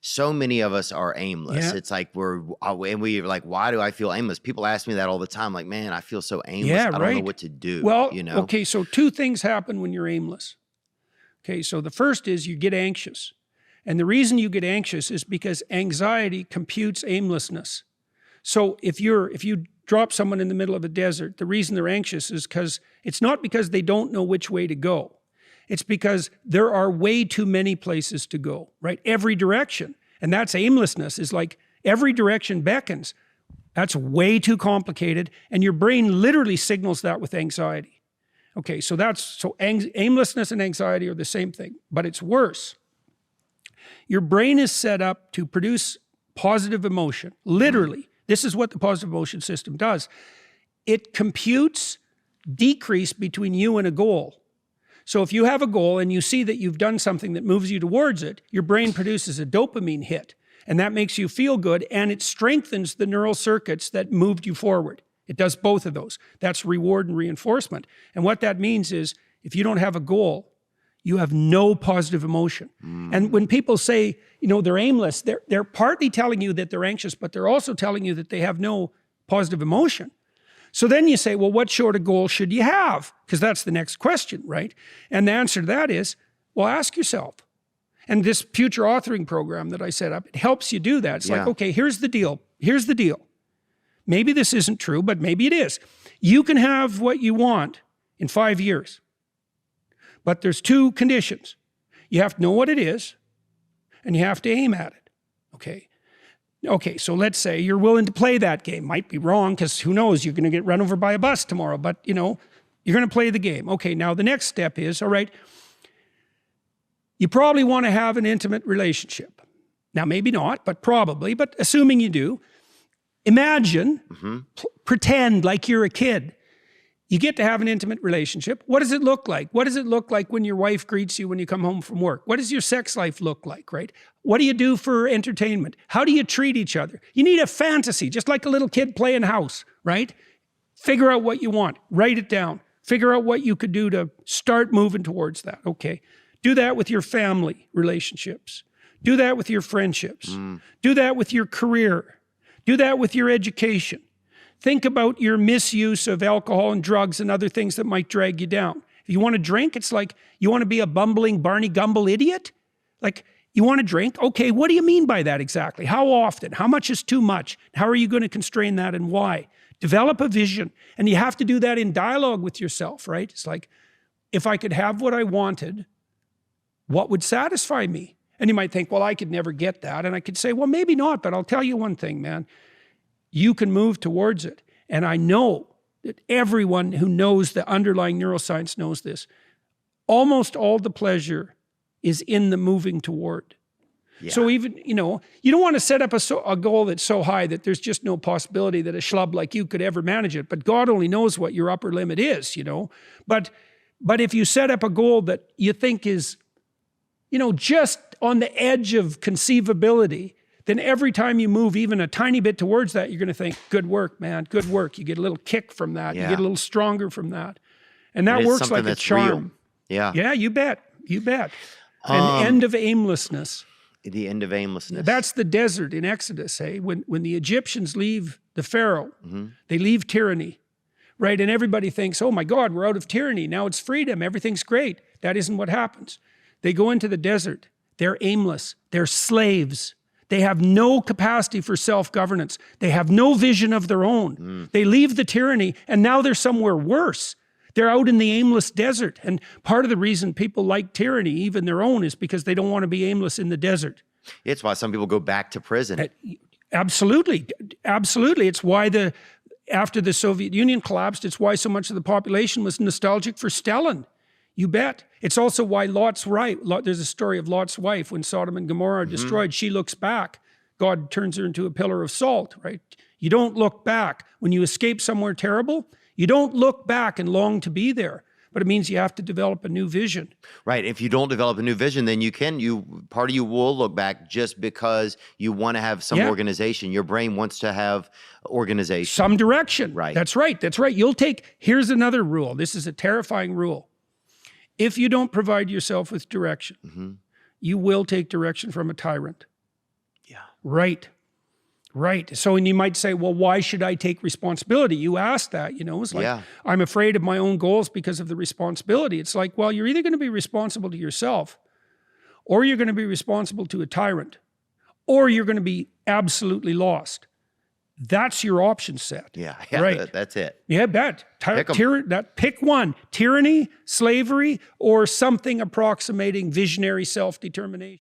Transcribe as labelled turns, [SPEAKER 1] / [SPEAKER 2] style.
[SPEAKER 1] so many of us are aimless.
[SPEAKER 2] Yeah.
[SPEAKER 1] It's like we're like, why do I feel aimless? People ask me that all the time. Like, man, I feel so aimless.
[SPEAKER 2] Yeah,
[SPEAKER 1] I don't know what to do.
[SPEAKER 2] Well,
[SPEAKER 1] you know?
[SPEAKER 2] okay, so two things happen when you're aimless. Okay, so the first is you get anxious. And the reason you get anxious is because anxiety computes aimlessness. So if you drop someone in the middle of a desert, the reason they're anxious is because it's not because they don't know which way to go. It's because there are way too many places to go, right? Every direction. And that's aimlessness, is like every direction beckons. That's way too complicated. And your brain literally signals that with anxiety. Okay, so aimlessness and anxiety are the same thing, but it's worse. Your brain is set up to produce positive emotion. Literally, this is what the positive emotion system does. It computes decrease between you and a goal. So if you have a goal and you see that you've done something that moves you towards it, your brain produces a dopamine hit, and that makes you feel good, and it strengthens the neural circuits that moved you forward. It does both of those. That's reward and reinforcement. And what that means is, if you don't have a goal, you have no positive emotion. And when people say, you know, they're aimless, they're partly telling you that they're anxious, but they're also telling you that they have no positive emotion. So then you say, well, what sort of goal should you have? Because that's the next question, right? And the answer to that is, well, ask yourself. And this future authoring program that I set up, it helps you do that. It's like, okay, here's the deal. Here's the deal. Maybe this isn't true, but maybe it is. You can have what you want in 5 years. But there's two conditions. You have to know what it is, and you have to aim at it, okay? Okay, so let's say you're willing to play that game. Might be wrong, because who knows, you're going to get run over by a bus tomorrow, but you know, you're going to play the game. Okay, now the next step is, all right, you probably want to have an intimate relationship. Now, maybe not, but probably, but assuming you do, imagine, pretend like you're a kid. You get to have an intimate relationship. What does it look like? What does it look like when your wife greets you when you come home from work? What does your sex life look like, right? What do you do for entertainment? How do you treat each other? You need a fantasy, just like a little kid playing house, right? Figure out what you want. Write it down. Figure out what you could do to start moving towards that, okay? Do that with your family relationships. Do that with your friendships. Do that with your career. Do that with your education. Think about your misuse of alcohol and drugs and other things that might drag you down. If you want to drink, it's like, you want to be a bumbling Barney Gumble idiot? Like, you want to drink? Okay, what do you mean by that exactly? How often? How much is too much? How are you going to constrain that, and why? Develop a vision. And you have to do that in dialogue with yourself, right? It's like, if I could have what I wanted, what would satisfy me? And you might think, well, I could never get that. And I could say, well, maybe not, but I'll tell you one thing, man. You can move towards it. And I know that everyone who knows the underlying neuroscience knows this. Almost all the pleasure is in the moving toward. Yeah. So even, you know, you don't want to set up a goal that's so high that there's just no possibility that a schlub like you could ever manage it. But God only knows what your upper limit is, you know. But if you set up a goal that you think is, you know, just on the edge of conceivability, then every time you move even a tiny bit towards that, you're going to think, good work, man, good work. You get a little kick from that. You get a little stronger from that. And that works like a charm.
[SPEAKER 1] Real.
[SPEAKER 2] Yeah, you bet. You bet. An end of aimlessness.
[SPEAKER 1] The end of aimlessness.
[SPEAKER 2] That's the desert in Exodus, hey? When the Egyptians leave the Pharaoh, they leave tyranny, right? And everybody thinks, oh my God, we're out of tyranny. Now it's freedom. Everything's great. That isn't what happens. They go into the desert. They're aimless. They're slaves. They have no capacity for self-governance. They have no vision of their own. They leave the tyranny, and now they're somewhere worse. They're out in the aimless desert. And part of the reason people like tyranny, even their own, is because they don't want to be aimless in the desert.
[SPEAKER 1] It's why some people go back to prison.
[SPEAKER 2] Absolutely. Absolutely. It's why after the Soviet Union collapsed, it's why so much of the population was nostalgic for Stalin. You bet. It's also why Lot's wife, there's a story of Lot's wife, when Sodom and Gomorrah are destroyed, she looks back. God turns her into a pillar of salt, right? You don't look back. When you escape somewhere terrible, you don't look back and long to be there. But it means you have to develop a new vision.
[SPEAKER 1] Right. If you don't develop a new vision, then part of you will look back just because you want to have some organization. Your brain wants to have organization.
[SPEAKER 2] Some direction.
[SPEAKER 1] Right.
[SPEAKER 2] That's right. That's right. Here's another rule. This is a terrifying rule. If you don't provide yourself with direction, you will take direction from a tyrant.
[SPEAKER 1] Yeah.
[SPEAKER 2] Right. Right. So, and you might say, well, why should I take responsibility? You asked that, you know, it's like,
[SPEAKER 1] Yeah.
[SPEAKER 2] I'm afraid of my own goals because of the responsibility. It's like, well, you're either going to be responsible to yourself, or you're going to be responsible to a tyrant, or you're going to be absolutely lost. That's your option set.
[SPEAKER 1] Yeah.
[SPEAKER 2] Right.
[SPEAKER 1] That's it.
[SPEAKER 2] Yeah, bet.
[SPEAKER 1] Pick 'em.
[SPEAKER 2] Pick one: tyranny, slavery, or something approximating visionary self-determination.